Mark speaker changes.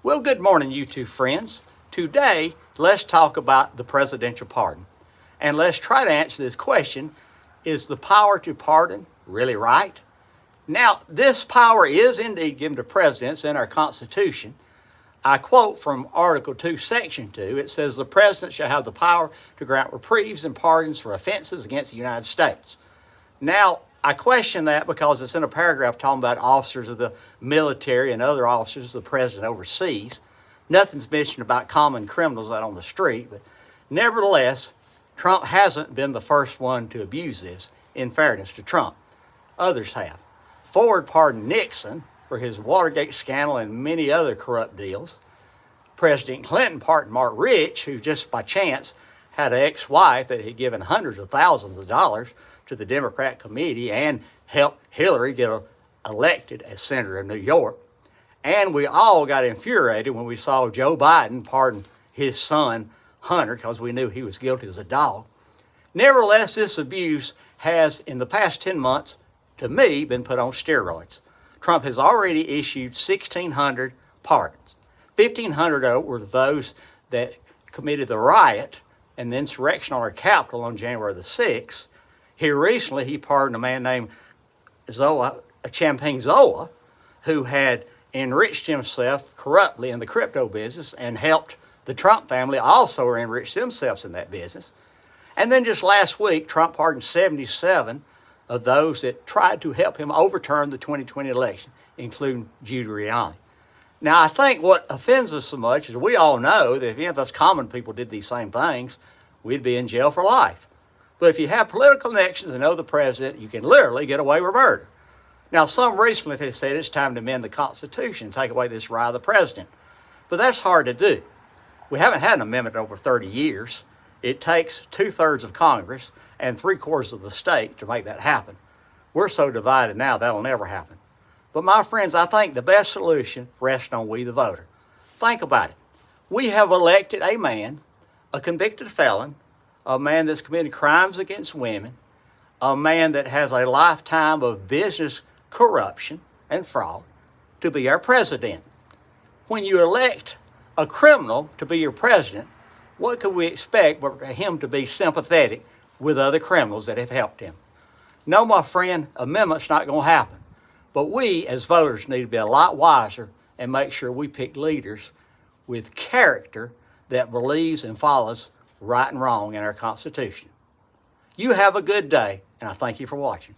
Speaker 1: Well, good morning, you two friends. Today, let's talk about the presidential pardon. And let's try to answer this question, is the power to pardon really right? Now, this power is indeed given to presidents in our Constitution. I quote from Article 2, Section 2. It says, the president shall have the power to grant reprieves and pardons for offenses against the United States. Now, I question that because it's in a paragraph talking about officers of the military and other officers the president oversees. Nothing's mentioned about common criminals out on the street, but nevertheless, Trump hasn't been the first one to abuse this, in fairness to Trump. Others have. Ford pardoned Nixon for his Watergate scandal and many other corrupt deals. President Clinton pardoned Mark Rich, who just by chance had an ex-wife that had given hundreds of thousands of dollars to the Democrat committee and helped Hillary get elected as senator of New York. And we all got infuriated when we saw Joe Biden pardon his son, Hunter, because we knew he was guilty as a dog. Nevertheless, this abuse has, in the past 10 months, to me, been put on steroids. Trump has already issued 1,600 pardons. 1,500 were those that committed the riot and the insurrection on our Capitol on January the 6th. Here recently, he pardoned a man named Champagne Zola, who had enriched himself corruptly in the crypto business and helped the Trump family also enrich themselves in that business. And then just last week, Trump pardoned 77 of those that tried to help him overturn the 2020 election, including Giuliani. Now, I think what offends us so much is we all know that if any of us common people did these same things, we'd be in jail for life. But if you have political connections and know the president, you can literally get away with murder. Now, some recently have said it's time to amend the Constitution and take away this right of the president. But that's hard to do. We haven't had an amendment in over 30 years. It takes 2/3 of Congress and 3/4 of the state to make that happen. We're so divided now, that'll never happen. But my friends, I think the best solution rests on we the voter. Think about it. We have elected a man, a convicted felon, a man that's committed crimes against women, a man that has a lifetime of business corruption and fraud to be our president. When you elect a criminal to be your president, what could we expect but for him to be sympathetic with other criminals that have helped him? No, my friend, amendment's not going to happen. But we as voters need to be a lot wiser and make sure we pick leaders with character that believes and follows right and wrong in our Constitution. You have a good day, and I thank you for watching.